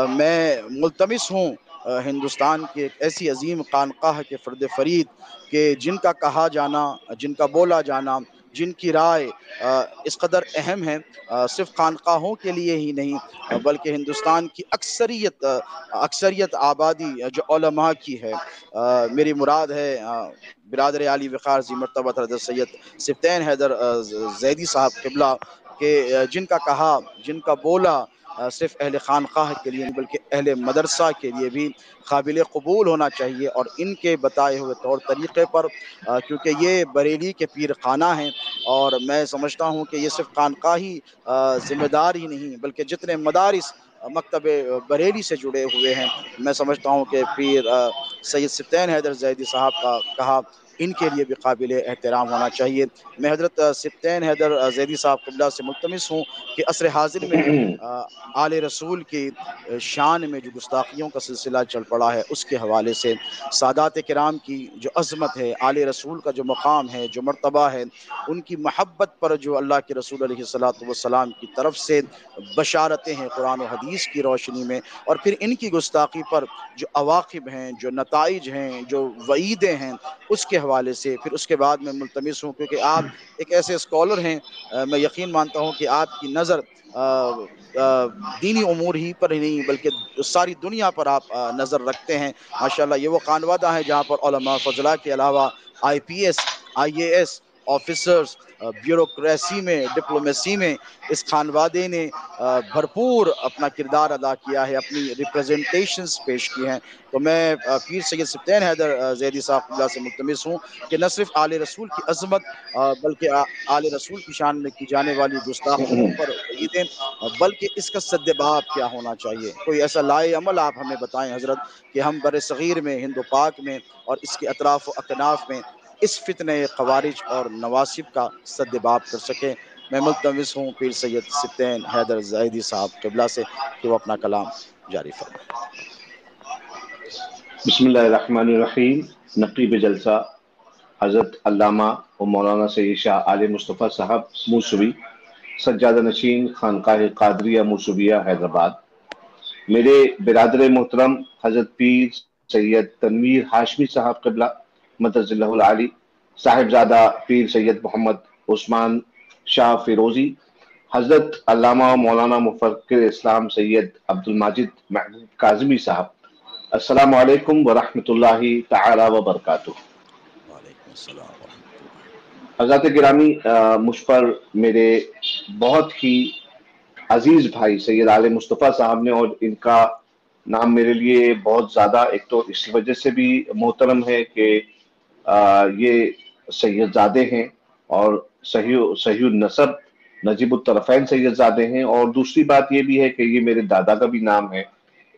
میں ملتمس ہوں ہندوستان کی ایک ایسی عظیم خانقاہ کے فرد فرید کہ جن کا کہا جانا، جن کا بولا جانا، جن کی رائے اس قدر اہم ہے، صرف خانقاہوں کے لیے ہی نہیں بلکہ ہندوستان کی اکثریت آبادی جو علماء کی ہے۔ میری مراد ہے برادر علی وقار ذی مرتبہ حضرت سید سبطین حیدر زیدی صاحب قبلہ کہ جن کا کہا، جن کا بولا صرف اہل خانقاہ کے لیے نہیں بلکہ اہل مدرسہ کے لیے بھی قابل قبول ہونا چاہیے، اور ان کے بتائے ہوئے طور طریقے پر، کیونکہ یہ بریلی کے پیر خانہ ہیں، اور میں سمجھتا ہوں کہ یہ صرف خانقاہی ذمہ دار ہی نہیں بلکہ جتنے مدارس مکتب بریلی سے جڑے ہوئے ہیں، میں سمجھتا ہوں کہ پیر سید سبطین حیدر زیدی صاحب کا کہا ان کے لیے بھی قابل احترام ہونا چاہیے۔ میں حضرت سبطین حیدر زیدی صاحب قبلہ سے ملتمس ہوں کہ عصر حاضر میں آل رسول کی شان میں جو گستاخیوں کا سلسلہ چل پڑا ہے، اس کے حوالے سے سادات کرام کی جو عظمت ہے، آل رسول کا جو مقام ہے، جو مرتبہ ہے، ان کی محبت پر جو اللہ کے رسول علیہ السلام کی طرف سے بشارتیں ہیں قرآن و حدیث کی روشنی میں، اور پھر ان کی گستاخی پر جو عواقب ہیں، جو نتائج ہیں، جو وعیدیں ہیں، اس کے حوالے سے پھر اس کے بعد میں ملتمس ہوں، کیونکہ آپ ایک ایسے اسکالر ہیں، میں یقین مانتا ہوں کہ آپ کی نظر دینی امور ہی پر ہی نہیں بلکہ ساری دنیا پر آپ نظر رکھتے ہیں۔ ماشاءاللہ یہ وہ خانوادہ ہیں جہاں پر علماء فضلاء کے علاوہ I P S, I A S officers, bureaucracy میں، ڈپلومیسی میں اس خانوادے نے بھرپور اپنا کردار ادا کیا ہے، اپنی ریپریزنٹیشنز پیش کی ہیں۔ تو میں پیر سید سبطین حیدر زیدی صاحب قبلہ سے ملتمس ہوں کہ نہ صرف آل رسول کی عظمت بلکہ آل رسول کی شان میں کی جانے والی گستاخیوں پر وعیدیں، بلکہ اس کا سدباب کیا ہونا چاہیے۔ کوئی ایسا لائے عمل آپ ہمیں بتائیں حضرت کہ ہم بر صغیر میں، ہند و پاک میں اور اس کے اطراف و اکناف میں اس فتنہ خوارج اور نواسب کا سدباب کر سکیں۔ میں ملتمس ہوں پیر سید سبطین حیدر زیدی صاحب قبلہ سے کہ وہ اپنا کلام جاری فرمائیں۔ بسم اللہ الرحمن الرحیم۔ نقیب جلسہ حضرت علامہ و مولانا سید شاہ آل مصطفیٰ صاحب موسوی، سجادہ نشین خانقاہ قادریہ موسویہ حیدرآباد، میرے برادر محترم حضرت پیر سید تنویر ہاشمی صاحب قبلہ مدرج اللہ العالی، صاحبزادہ پیر سید محمد عثمان شاہ فیروزی، حضرت علامہ و مولانا مفکر اسلام سید عبد الماجد محمود کاظمی صاحب، السلام علیکم ورحمۃ اللہ تعالی وبرکاتہ۔ وعلیکم السلام ورحمۃ اللہ۔ حضرات گرامی، مجھ پر میرے بہت ہی عزیز بھائی سید آل مصطفیٰ صاحب نے، اور ان کا نام میرے لیے بہت زیادہ ایک تو اس وجہ سے بھی محترم ہے کہ یہ سید زادے ہیں اور صحیح النسب نجیب الطرفین سید زادے ہیں، اور دوسری بات یہ بھی ہے کہ یہ میرے دادا کا بھی نام ہے۔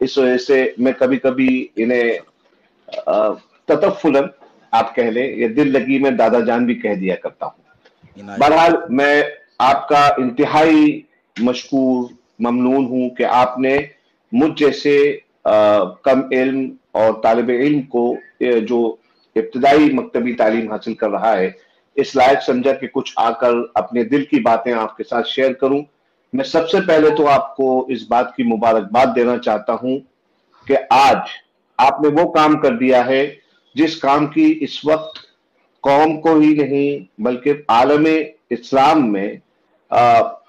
اس وجہ سے میں کبھی کبھی انہیں تطفلاً آپ کہہ لیں یا دل لگی میں دادا جان بھی کہہ دیا کرتا ہوں۔ عنایت بہرحال اللہ۔ میں آپ کا انتہائی مشکور ممنون ہوں کہ آپ نے مجھ جیسے کم علم اور طالب علم کو جو ابتدائی مکتبی تعلیم حاصل کر رہا ہے، اس لائق سمجھا کہ کچھ آ کر اپنے دل کی باتیں آپ کے ساتھ شیئر کروں۔ میں سب سے پہلے تو آپ کو اس بات کی مبارکباد دینا چاہتا ہوں کہ آج آپ نے وہ کام کر دیا ہے جس کام کی اس وقت قوم کو ہی نہیں بلکہ عالم اسلام میں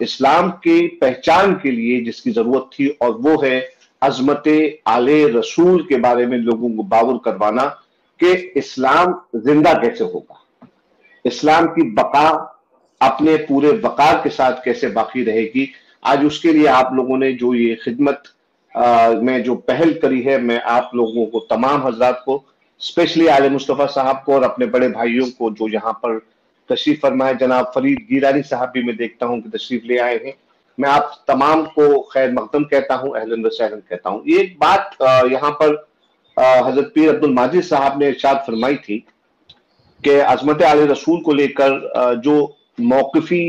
اسلام کی پہچان کے لیے جس کی ضرورت تھی، اور وہ ہے عظمت آل رسول کے بارے میں لوگوں کو باور کروانا کہ اسلام زندہ کیسے ہوگا، اسلام کی بقا اپنے پورے وقار کے ساتھ کیسے باقی رہے گی۔ آج اس کے لیے آپ لوگوں نے جو یہ خدمت میں جو پہل کری ہے، میں آپ لوگوں کو تمام حضرات کو، اسپیشلی آل مصطفیٰ صاحب کو اور اپنے بڑے بھائیوں کو جو یہاں پر تشریف فرمائے، جناب فرید گیلانی صاحب بھی میں دیکھتا ہوں کہ تشریف لے آئے ہیں، میں آپ تمام کو خیر مقدم کہتا ہوں، اہلاً و سہلاً کہتا ہوں۔ یہ ایک بات یہاں پر حضرت پیر عبد الماجد صاحب نے ارشاد فرمائی تھی کہ عظمت آل رسول کو لے کر جو موقفی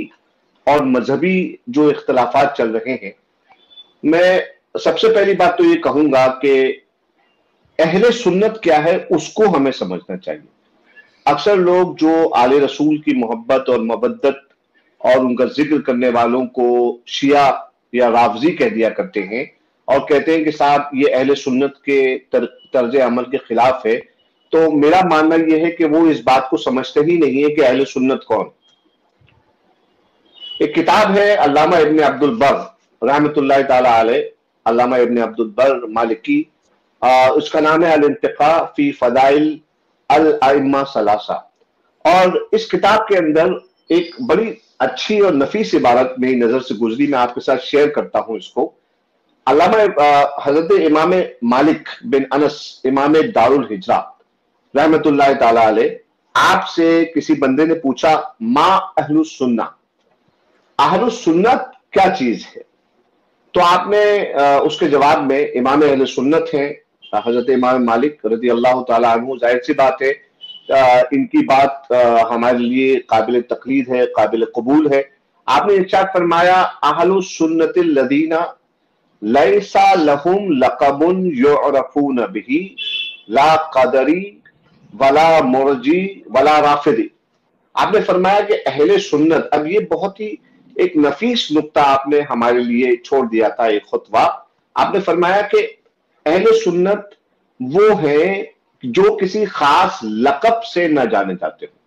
اور مذہبی جو اختلافات چل رہے ہیں، میں سب سے پہلی بات تو یہ کہوں گا کہ اہل سنت کیا ہے اس کو ہمیں سمجھنا چاہیے۔ اکثر لوگ جو آل رسول کی محبت اور مودت اور ان کا ذکر کرنے والوں کو شیعہ یا رافضی کہہ دیا کرتے ہیں، اور کہتے ہیں کہ صاحب یہ اہل سنت کے طرز عمل کے خلاف ہے، تو میرا ماننا یہ ہے کہ وہ اس بات کو سمجھتے ہی نہیں ہے کہ اہل سنت کون۔ ایک کتاب ہے علامہ ابن عبد البر رحمۃ اللہ تعالی علیہ، علامہ ابن عبد البر مالکی، اس کا نام ہے الانتقاء فی فضائل الائمہ ثلاثہ، اور اس کتاب کے اندر ایک بڑی اچھی اور نفیس عبارت میری نظر سے گزری، میں آپ کے ساتھ شیئر کرتا ہوں اس کو۔ علامہ حضرت امام مالک بن انس امام دار الہجرہ رحمۃ اللہ تعالی علیہ، آپ سے کسی بندے نے پوچھا ما اہل السنہ، اہل السنت کیا چیز ہے؟ تو آپ نے اس کے جواب میں امام اہل سنت ہیں حضرت امام مالک رضی اللہ تعالی عنہ، ظاہر سی بات ہے ان کی بات ہمارے لیے قابل تقلید ہے، قابل قبول ہے۔ آپ نے ارشاد فرمایا اہل السنت الذین لیس لہم لقب یعرفون بہ لا قدری ولا مرجی ولا رافضی۔ آپ نے فرمایا کہ اہل سنت، اب یہ بہت ہی ایک نفیس نقطہ آپ نے ہمارے لیے چھوڑ دیا تھا، ایک خطبہ۔ آپ نے فرمایا کہ اہل سنت وہ ہیں جو کسی خاص لقب سے نہ جانے جاتے ہوں،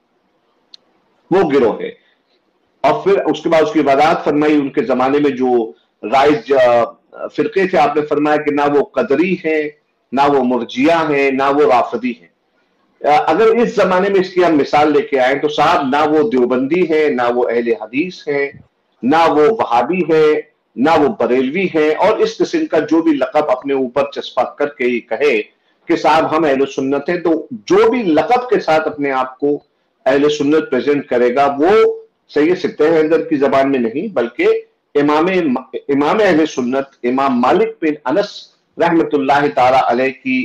وہ گروہ ہے۔ اور پھر اس کے بعد اس کی وضاحت فرمائی ان کے زمانے میں جو رائج فرقے تھے، آپ نے فرمایا کہ نہ وہ قدری ہیں، نہ وہ مرجیہ ہیں، نہ وہ رافضی ہیں۔ اگر اس زمانے میں اس کی ہم مثال لے کے آئیں تو صاحب نہ وہ دیوبندی ہیں، نہ وہ اہل حدیث ہیں، نہ وہ وہابی ہے، نہ وہ بریلوی ہے، اور اس قسم کا جو بھی لقب اپنے اوپر چسپا کر کے ہی کہے کہ صاحب ہم اہل سنت ہیں، تو جو بھی لقب کے ساتھ اپنے آپ کو اہل سنت پریزنٹ کرے گا وہ سید سبتہ حیدر کی زبان میں نہیں بلکہ امام اہل سنت امام مالک بن انس رحمت اللہ تعالی علیہ کی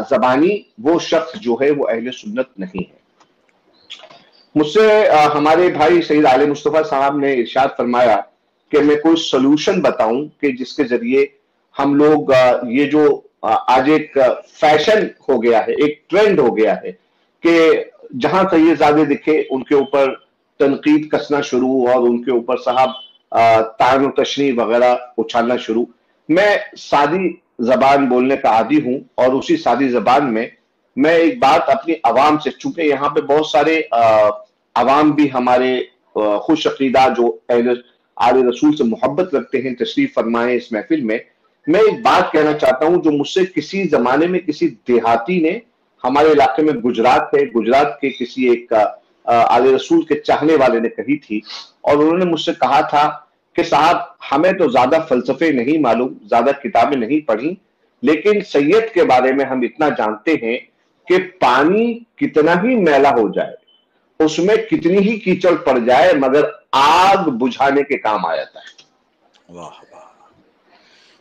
زبانی وہ شخص جو ہے وہ اہل سنت نہیں ہے۔ مجھ سے ہمارے بھائی سید علی مصطفیٰ صاحب نے ارشاد فرمایا کہ میں کوئی سلوشن بتاؤں کہ جس کے ذریعے ہم لوگ یہ جو آج ایک فیشن ہو گیا ہے، ایک ٹرینڈ ہو گیا ہے کہ جہاں سید زادے دکھے ان کے اوپر تنقید کسنا شروع اور ان کے اوپر صاحب طعن و تشنیع وغیرہ اچھالنا شروع۔ میں سادی زبان بولنے کا عادی ہوں، اور اسی سادی زبان میں ایک بات اپنی عوام سے، چونکہ یہاں پہ بہت سارے عوام بھی ہمارے خوش عقیدہ جو آل رسول سے محبت رکھتے ہیں تشریف فرمائے اس محفل میں ایک بات کہنا چاہتا ہوں جو مجھ سے کسی زمانے میں کسی دیہاتی نے، ہمارے علاقے میں گجرات ہے، گجرات کے کسی ایک آل رسول کے چاہنے والے نے کہی تھی، اور انہوں نے مجھ سے کہا تھا کہ صاحب ہمیں تو زیادہ فلسفے نہیں معلوم، زیادہ کتابیں نہیں پڑھی، لیکن سید کے بارے میں ہم اتنا جانتے ہیں کہ پانی کتنا ہی میلا ہو جائے، اس میں کتنی ہی کیچڑ پڑ جائے، مگر آگ بجھانے کے کام آ جاتا ہے۔ واہ واہ،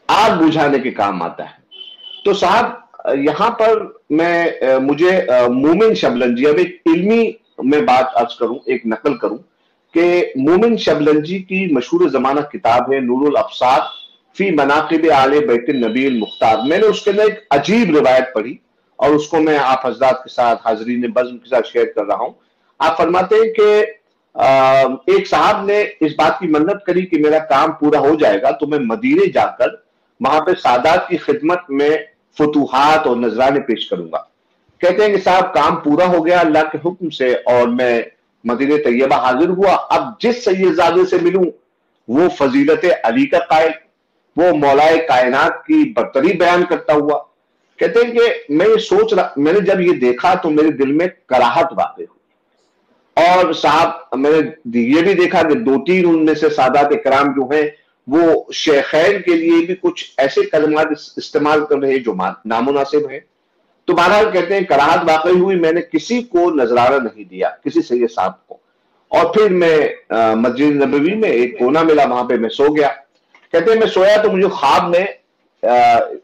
آگ بجھانے کے کام آتا ہے۔ تو صاحب یہاں پر مجھے مومن شبلنجی، اب ایک علمی میں بات عرض کروں، ایک نقل کروں کہ مومن شبلنجی کی مشہور زمانہ کتاب ہے نور الابصار فی مناقب آل بیت النبی المختار۔ میں نے اس کے اندر ایک عجیب روایت پڑھی اور اس کو میں آپ حضرات کے ساتھ، حاضرین بزم کے ساتھ شیئر کر رہا ہوں۔ آپ فرماتے ہیں کہ ایک صاحب نے اس بات کی منت کری کہ میرا کام پورا ہو جائے گا تو میں مدینے جا کر وہاں پہ سادات کی خدمت میں فتوحات اور نذرانے پیش کروں گا۔ کہتے ہیں کہ صاحب کام پورا ہو گیا اللہ کے حکم سے، اور میں مدینہ طیبہ حاضر ہوا۔ اب جس سید زادے سے ملوں وہ فضیلت علی کا قائل، وہ مولائے کائنات کی برتری بیان کرتا ہوا۔ کہتے ہیں کہ میں یہ سوچ رہا، میں نے جب یہ دیکھا تو میرے دل میں کراہت واقع ہوئی، اور صاحب میں نے یہ بھی دیکھا کہ دو تین ان میں سے سادات اکرام جو ہیں وہ شیخین کے لیے بھی کچھ ایسے کلمات استعمال کر رہے ہیں جو نامناسب ہیں۔ تو بہرحال کہتے ہیں کراہت واقعی ہوئی، میں نے کسی کو نذرانہ نہیں دیا، کسی سید صاحب کو، اور پھر میں مسجد نبوی میں ایک کونا ملا، وہاں پہ میں سو گیا۔ کہتے ہیں میں سویا تو مجھے خواب میں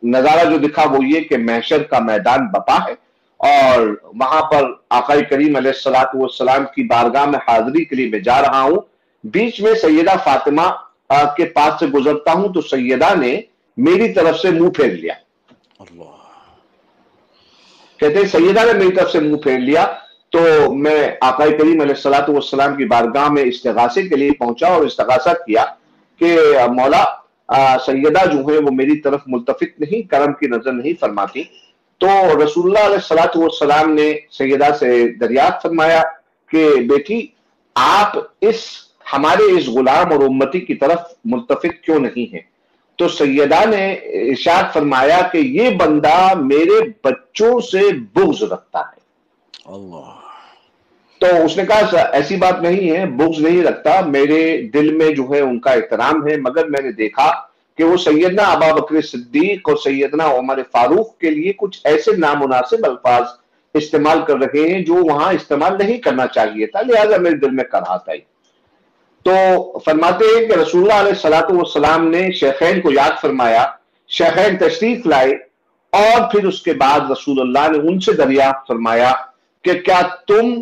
نظارہ جو دکھا وہ یہ کہ محشر کا میدان بپا ہے، اور وہاں پر آقا کریم علیہ الصلوۃ والسلام کی بارگاہ میں حاضری کے لیے میں جا رہا ہوں۔ بیچ میں سیدہ فاطمہ کے پاس سے گزرتا ہوں تو سیدہ نے میری طرف سے منہ پھیر لیا۔ اللہ، کہتے ہیں سیدہ نے میری طرف سے منہ پھیر لیا تو میں آقا کریم علیہ الصلوۃ والسلام کی بارگاہ میں استغاثے کے لیے پہنچا اور استغاثہ کیا کہ مولا سیدہ جو ہیں وہ میری طرف ملتفت نہیں، کرم کی نظر نہیں فرماتی، تو رسول اللہ علیہ الصلوۃ والسلام نے سیدہ سے دریافت فرمایا کہ بیٹی آپ ہمارے اس غلام اور امتی کی طرف ملتفت کیوں نہیں ہیں؟ تو سیدہ نے ارشاد فرمایا کہ یہ بندہ میرے بچوں سے بغض رکھتا ہے۔ اللہ، تو اس نے کہا ایسی بات نہیں ہے، بغض نہیں رکھتا، میرے دل میں جو ہے ان کا احترام ہے، مگر میں نے دیکھا کہ وہ سیدنا ابا بکر صدیق اور سیدنا عمر فاروق کے لیے کچھ ایسے نامناسب الفاظ استعمال کر رہے ہیں جو وہاں استعمال نہیں کرنا چاہیے تھا، لہذا میرے دل میں کراہت آئی۔ تو فرماتے ہیں کہ رسول اللہ علیہ الصلوۃ والسلام نے شیخین کو یاد فرمایا، شیخین تشریف لائے، اور پھر اس کے بعد رسول اللہ نے ان سے دریافت فرمایا کہ کیا تم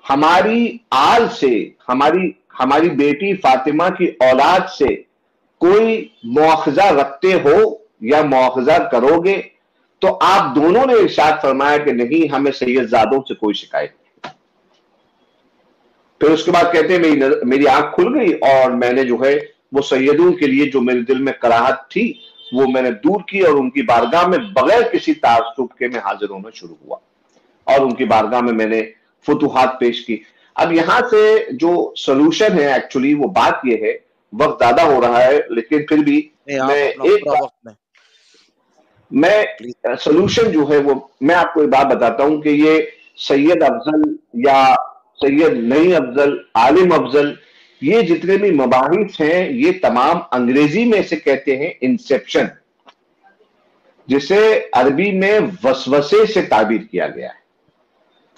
ہماری آل سے، ہماری بیٹی فاطمہ کی اولاد سے کوئی مواخذہ رکھتے ہو یا مواخذہ کرو گے؟ تو آپ دونوں نے ارشاد فرمایا کہ نہیں، ہمیں سید زادوں سے کوئی شکایت نہیں۔ پھر اس کے بعد کہتے ہیں میری آنکھ کھل گئی اور میں نے جو ہے وہ سیدوں کے لیے جو میرے دل میں کراہت تھی وہ میں نے دور کی، اور ان کی بارگاہ میں بغیر کسی تعصب کے میں حاضر ہونا شروع ہوا، اور ان کی بارگاہ میں نے فتوحات پیش کی۔ اب یہاں سے جو سلوشن ہے ایکچولی وہ بات یہ ہے، وقت زیادہ ہو رہا ہے لیکن پھر بھی میں ایک سلوشن جو ہے وہ میں آپ کو ایک بات بتاتا ہوں کہ یہ سید افضل یا سید نئی افضل، عالم افضل، یہ جتنے بھی مباحث ہیں یہ تمام انگریزی میں سے کہتے ہیں انسیپشن، جسے عربی میں وسوسے سے تعبیر کیا گیا ہے،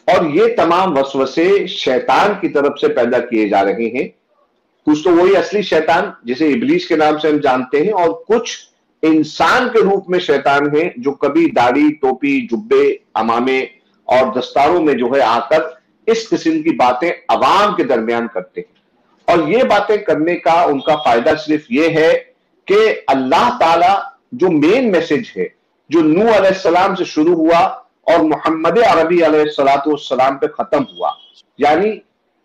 اور یہ تمام وسوسے شیطان کی طرف سے پیدا کیے جا رہے ہیں، کچھ تو وہی اصلی شیطان جسے ابلیس کے نام سے ہم جانتے ہیں، اور کچھ انسان کے روپ میں شیطان ہیں جو کبھی داڑھی، ٹوپی، جبے، عمامے اور دستاروں میں جو ہے آ کر اس قسم کی باتیں عوام کے درمیان کرتے ہیں، اور یہ باتیں کرنے کا ان کا فائدہ صرف یہ ہے کہ اللہ تعالی جو مین میسج ہے جو نوح علیہ السلام سے شروع ہوا اور محمد عربی علیہ السلام پہ ختم ہوا، یعنی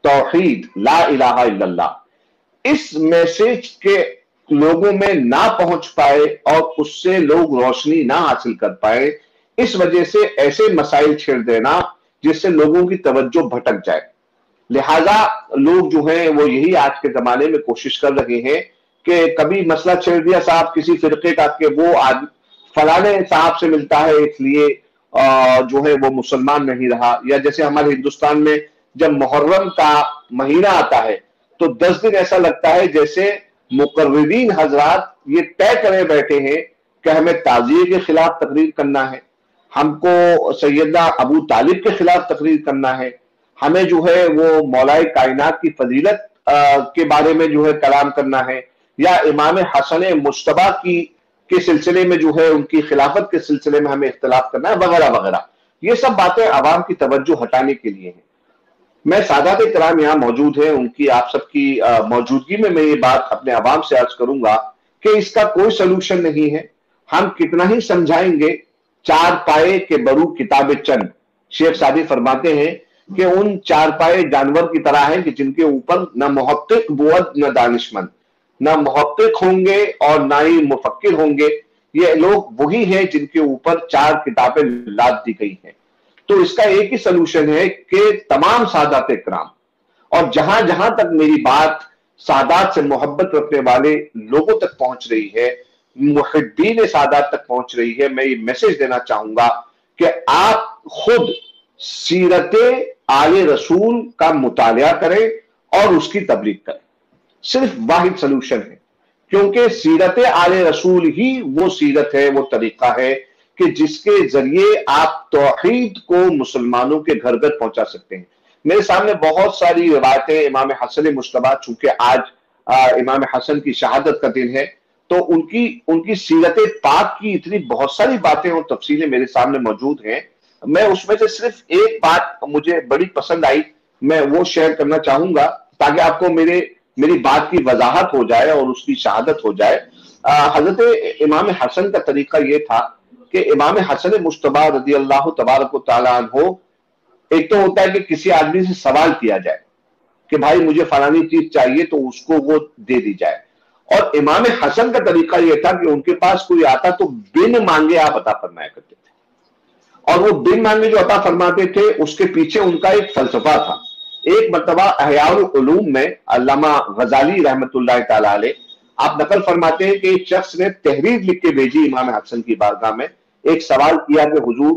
توحید، لا الہ الا اللہ، اس میسج کے لوگوں میں نہ پہنچ پائے اور اس سے لوگ روشنی نہ حاصل کر پائے، اس وجہ سے ایسے مسائل چھیڑ دینا جس سے لوگوں کی توجہ بھٹک جائے۔ لہذا لوگ جو ہیں وہ یہی آج کے زمانے میں کوشش کر رہے ہیں کہ کبھی مسئلہ چھیڑ دیا صاحب کسی فرقے کا کہ وہ فلانے صاحب سے ملتا ہے اس لیے جو ہے وہ مسلمان نہیں رہا، یا جیسے ہمارے ہندوستان میں جب محرم کا مہینہ آتا ہے تو 10 دن ایسا لگتا ہے جیسے مقررین حضرات یہ طے کرے بیٹھے ہیں کہ ہمیں تعزیے کے خلاف تقریر کرنا ہے، ہم کو سیدنا ابو طالب کے خلاف تقریر کرنا ہے، ہمیں جو ہے وہ مولائے کائنات کی فضیلت کے بارے میں جو ہے کلام کرنا ہے، یا امام حسن مجتبیٰ کے سلسلے میں جو ہے ان کی خلافت کے سلسلے میں ہمیں اختلاف کرنا ہے، وغیرہ وغیرہ۔ یہ سب باتیں عوام کی توجہ ہٹانے کے لیے ہیں۔ میں سادات کرام یہاں موجود ہیں، ان کی آپ سب کی موجودگی میں یہ بات اپنے عوام سے عرض کروں گا کہ اس کا کوئی سلوشن نہیں ہے، ہم کتنا ہی سمجھائیں گے، چار پائے کے برو کتاب چند، شیخ سعدی فرماتے ہیں کہ ان چار پائے جانور کی طرح ہیں کہ جن کے اوپر نہ محقق بود نہ دانشمند، نہ محقق ہوں گے اور نہ ہی مفکر ہوں گے، یہ لوگ وہی ہیں جن کے اوپر چار کتابیں لاد دی گئی ہیں۔ تو اس کا ایک ہی سلوشن ہے کہ تمام سادات کرام، اور جہاں جہاں تک میری بات سادات سے محبت رکھنے والے لوگوں تک پہنچ رہی ہے، محبین سادات تک پہنچ رہی ہے، میں یہ میسج دینا چاہوں گا کہ آپ خود سیرت آل رسول کا مطالعہ کریں اور اس کی تبلیغ کریں، صرف واحد سلوشن ہے، کیونکہ سیرت آل رسول ہی وہ سیرت ہے، وہ طریقہ ہے کہ جس کے ذریعے آپ توحید کو مسلمانوں کے گھر گھر پہنچا سکتے ہیں۔ میرے سامنے بہت ساری روایتیں امام حسن مجتبیٰ، چونکہ آج امام حسن کی شہادت کا دن ہے تو ان کی سیرت پاک کی اتنی بہت ساری باتیں اور تفصیلیں میرے سامنے موجود ہیں، میں اس میں سے صرف ایک بات مجھے بڑی پسند آئی، میں وہ شیئر کرنا چاہوں گا تاکہ آپ کو میری بات کی وضاحت ہو جائے اور اس کی شہادت ہو جائے۔ حضرت امام حسن کا طریقہ یہ تھا کہ امام حسن مجتبیٰ رضی اللہ تبارک و تعالیٰ عنہ، ایک تو ہوتا ہے کہ کسی آدمی سے سوال کیا جائے کہ بھائی مجھے فلانی چیز چاہیے تو اس کو وہ دے دی جائے، اور امام حسن کا طریقہ یہ تھا کہ ان کے پاس کوئی آتا تو بن مانگے آپ عطا فرمایا کرتے تھے، اور وہ بن مانگے جو عطا فرماتے تھے اس کے پیچھے ان کا ایک فلسفہ تھا۔ ایک مرتبہ احیاء العلوم میں علامہ غزالی رحمت اللہ تعالی علیہ آپ نقل فرماتے ہیں کہ ایک شخص نے تحریر لکھ کے بھیجی امام حسن کی بارگاہ میں، ایک سوال کیا کہ حضور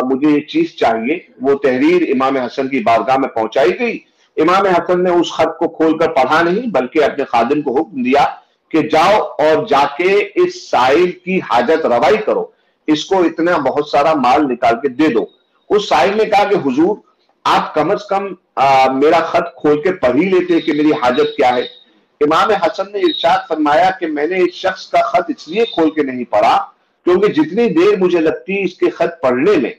مجھے یہ چیز چاہیے، وہ تحریر امام حسن کی بارگاہ میں پہنچائی گئی۔ امام حسن نے اس خط کو کھول کر پڑھا نہیں، بلکہ اپنے خادم کو حکم دیا کہ جاؤ اور جا کے اس سائل کی حاجت روائی کرو، اس کو اتنا بہت سارا مال نکال کے دے دو۔ اس سائل نے کہا کہ حضور آپ کم از کم میرا خط کھول کے پڑھ ہی لیتے کہ میری حاجت کیا ہے۔ امام حسن نے ارشاد فرمایا کہ میں نے اس شخص کا خط اس لیے کھول کے نہیں پڑھا کیونکہ جتنی دیر مجھے لگتی اس کے خط پڑھنے میں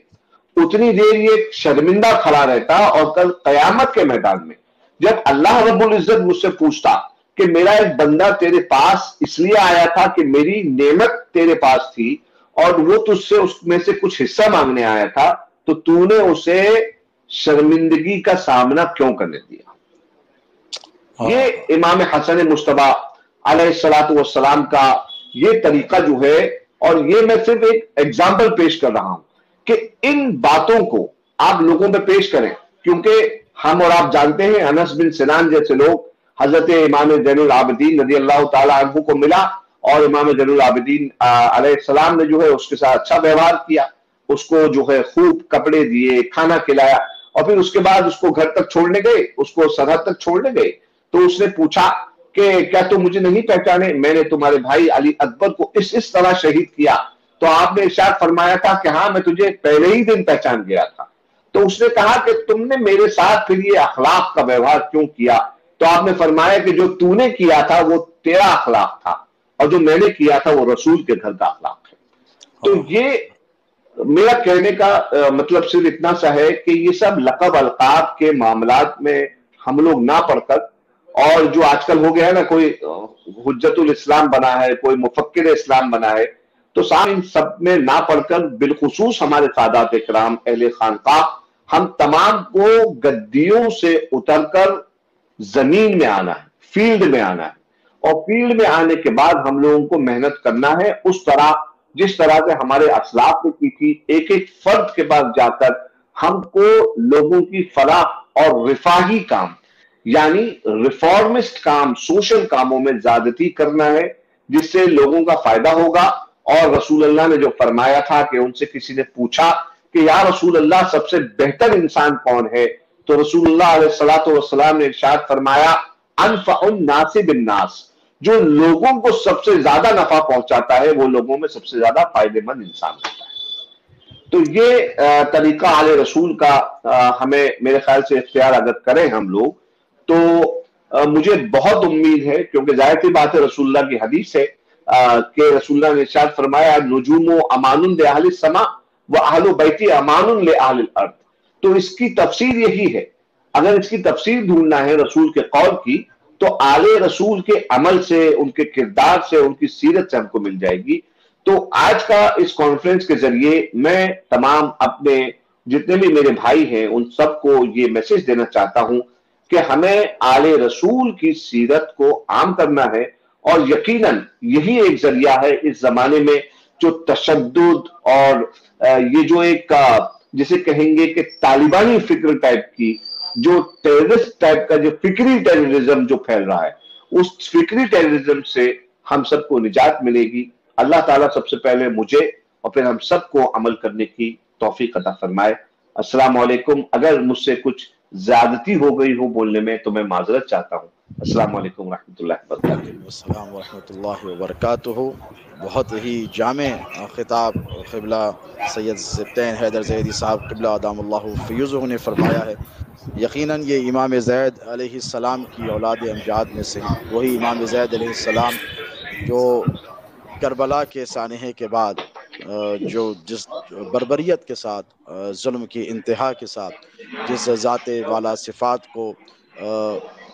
اتنی دیر یہ شرمندہ کھڑا رہتا، اور کل قیامت کے میدان میں جب اللہ رب العزت مجھ سے پوچھتا کہ میرا ایک بندہ تیرے پاس اس لیے آیا تھا کہ میری نعمت تیرے پاس تھی اور وہ تجھ سے اس میں سے کچھ حصہ مانگنے آیا تھا، تو تو نے اسے شرمندگی کا سامنا کیوں کرنے دیا؟ یہ امام حسن مصطفیٰ علیہ الصلوۃ والسلام کا یہ طریقہ جو ہے، اور یہ میں صرف ایک ایگزامپل پیش کر رہا ہوں کہ ان باتوں کو آپ لوگوں میں پیش کریں، کیونکہ ہم اور آپ جانتے ہیں انس بن سنان جیسے لوگ حضرت امام زین العابدین رضی اللہ تعالی عنہ کو ملا، اور امام زین العابدین علیہ السلام نے جو ہے اس کے ساتھ اچھا ویوہار کیا، اس کو جو ہے خوب کپڑے دیے، کھانا کھلایا، اور پھر اس کے بعد اس کو گھر تک چھوڑنے گئے، اس کو سرحد تک چھوڑنے گئے تو اس نے پوچھا کہ کیا تم مجھے نہیں پہچانے؟ میں نے تمہارے بھائی علی اکبر کو اس طرح شہید کیا۔ تو آپ نے ارشاد فرمایا تھا کہ ہاں میں تجھے پہلے ہی دن پہچان گیا تھا۔ تو اس نے کہا کہ تم نے میرے ساتھ پھر یہ اخلاق کا ویوہار کیوں کیا؟ تو آپ نے فرمایا کہ جو تو نے کیا تھا وہ تیرا اخلاق تھا، اور جو میں نے کیا تھا وہ رسول کے گھر کا اخلاق ہے۔ تو یہ میرا کہنے کا مطلب صرف اتنا سا ہے کہ یہ سب لقب القاب کے معاملات میں ہم لوگ نہ پڑھ کر، اور جو آج کل ہو گیا ہے نا، کوئی حجت الاسلام بنا ہے، کوئی مفکر اسلام بنا ہے، تو ان سب میں نہ پڑھ کر بالخصوص ہمارے سادات کرام اہل خانقاہ ہم تمام کو گدیوں سے اتر کر زمین میں آنا ہے، فیلڈ میں آنا ہے، اور فیلڈ میں آنے کے بعد ہم لوگوں کو محنت کرنا ہے اس طرح جس طرح سے ہمارے اسلاف نے کی تھی۔ ایک ایک فرد کے پاس جا کر ہم کو لوگوں کی فلاح اور رفاہی کام، یعنی ریفارمسٹ کام، سوشل کاموں میں زیادتی کرنا ہے، جس سے لوگوں کا فائدہ ہوگا۔ اور رسول اللہ نے جو فرمایا تھا کہ ان سے کسی نے پوچھا کہ یا رسول اللہ سب سے بہتر انسان کون ہے، تو رسول اللہ علیہ الصلوۃ والسلام نے ارشاد فرمایا انفع الناس بالناس، جو لوگوں کو سب سے زیادہ نفع پہنچاتا ہے وہ لوگوں میں سب سے زیادہ فائدہ مند انسان ہوتا ہے۔ تو یہ طریقہ آل رسول کا ہمیں میرے خیال سے اختیار اگر کریں ہم لوگ، تو مجھے بہت امید ہے، کیونکہ ظاہر سی بات ہے رسول اللہ کی حدیث ہے کہ رسول اللہ نے ارشاد فرمایا نجوم امان لأہل السماء واہل بیتی امان لأہل الارض۔ تو اس کی تفسیر یہی ہے، اگر اس کی تفسیر ڈھونڈنا ہے رسول کے قول کی، تو آل رسول کے عمل سے، ان کے کردار سے، ان کی سیرت سے ہم کو مل جائے گی۔ تو آج کا اس کانفرنس کے ذریعے میں تمام اپنے جتنے بھی میرے بھائی ہیں ان سب کو یہ میسج دینا چاہتا ہوں کہ ہمیں آل رسول کی سیرت کو عام کرنا ہے، اور یقیناً یہی ایک ذریعہ ہے اس زمانے میں جو تشدد اور یہ جو ایک جسے کہیں گے کہ طالبانی فکر ٹائپ کی، جو ٹیررسٹ ٹائپ کا جو فکری ٹیررزم جو پھیل رہا ہے، اس فکری ٹیررزم سے ہم سب کو نجات ملے گی۔ اللہ تعالیٰ سب سے پہلے مجھے اور پھر ہم سب کو عمل کرنے کی توفیق عطا فرمائے۔ السلام علیکم۔ اگر مجھ سے کچھ زیادتی ہو گئی ہو بولنے میں تو میں معذرت چاہتا ہوں۔ السلام علیکم ورحمۃ اللہ وبرکاتہ۔ وعلیکم السلام ورحمۃ اللہ وبرکاتہ۔ بہت ہی جامع خطاب قبلہ سید سبطین حیدر زیدی صاحب قبلہ ادام اللہ فیوزہ نے فرمایا ہے۔ یقیناً یہ امام زید علیہ السلام کی اولاد امجاد میں سے ہیں، وہی امام زید علیہ السلام جو کربلا کے سانحے کے بعد جو جس بربریت کے ساتھ، ظلم کی انتہا کے ساتھ، جس ذات والا صفات کو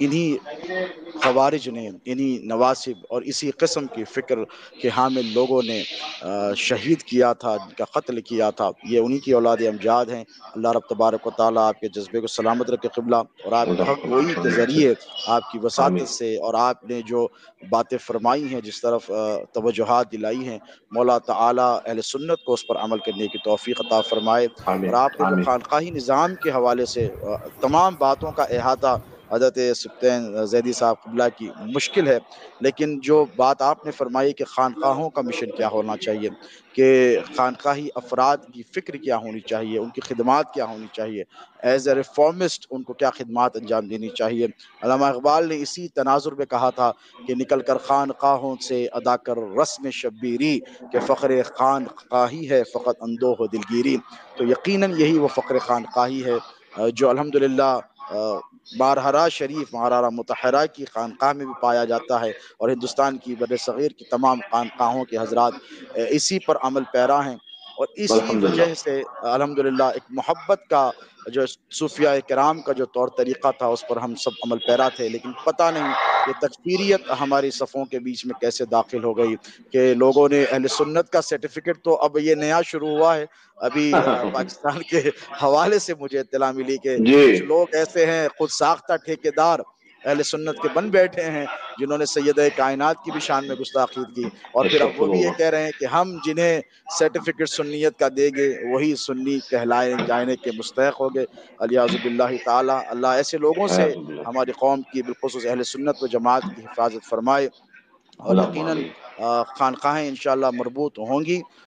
انہی خوارج نے، انہی نواسب اور اسی قسم کی فکر کے حامل لوگوں نے شہید کیا تھا، جن کا قتل کیا تھا، یہ انہی کی اولاد امجاد ہیں۔ اللہ رب تبارک و تعالیٰ آپ کے جذبے کو سلامت رکھے قبلہ، اور آپ کی حق گوئی کے ذریعے آپ کی آمین وساطت سے اور آپ نے جو باتیں فرمائی ہیں، جس طرف توجہات دلائی ہیں، مولا تعالیٰ اہل سنت کو اس پر عمل کرنے کی توفیق عطا فرمائے۔ اور آمین آپ نے جو آمین خانقاہی نظام کے حوالے سے تمام باتوں کا احاطہ حضرت سبطین زیدی صاحب قبلہ کی مشکل ہے، لیکن جو بات آپ نے فرمائی کہ خانقاہوں کا مشن کیا ہونا چاہیے، کہ خانقاہی افراد کی فکر کیا ہونی چاہیے، ان کی خدمات کیا ہونی چاہیے، ایز اے ریفارمسٹ ان کو کیا خدمات انجام دینی چاہیے۔ علامہ اقبال نے اسی تناظر میں کہا تھا کہ نکل کر خانقاہوں سے ادا کر رسم شبیری، کہ فخر خانقاہی ہے فقط اندوہ و دلگیری۔ تو یقیناً یہی وہ فخر خانقاہی ہے جو الحمدللہ بارہرا شریف مہارارا متحرہ کی خانقاہ میں بھی پایا جاتا ہے، اور ہندوستان کی بر صغیر کی تمام خانقاہوں کے حضرات اسی پر عمل پیرا ہیں، اور اسی الحمدللہ وجہ سے الحمدللہ ایک محبت کا جو صوفیہ کرام کا جو طور طریقہ تھا اس پر ہم سب عمل پیرا تھے، لیکن پتہ نہیں یہ تکفیریت ہماری صفوں کے بیچ میں کیسے داخل ہو گئی کہ لوگوں نے اہل سنت کا سرٹیفکیٹ، تو اب یہ نیا شروع ہوا ہے ابھی پاکستان کے حوالے سے مجھے اطلاع ملی کہ کچھ جی لوگ ایسے ہیں خود ساختہ ٹھیکیدار اہل سنت کے بن بیٹھے ہیں، جنہوں نے سیدہ کائنات کی بھی شان میں گستاخی کی، اور پھر اب وہ استغفر بھی یہ اللہ کہہ رہے ہیں کہ ہم جنہیں سرٹیفکیٹ سنیت کا دیں گے وہی سنی کہلائے جانے کے مستحق ہو گئے، الیاذ باللہ تعالی۔ اللہ ایسے لوگوں سے اعوذ باللہ ہماری قوم کی بالخصوص اہل سنت و جماعت کی حفاظت فرمائے، اور اللہم یقیناً آمین خانقاہیں انشاءاللہ مربوط ہوں گی،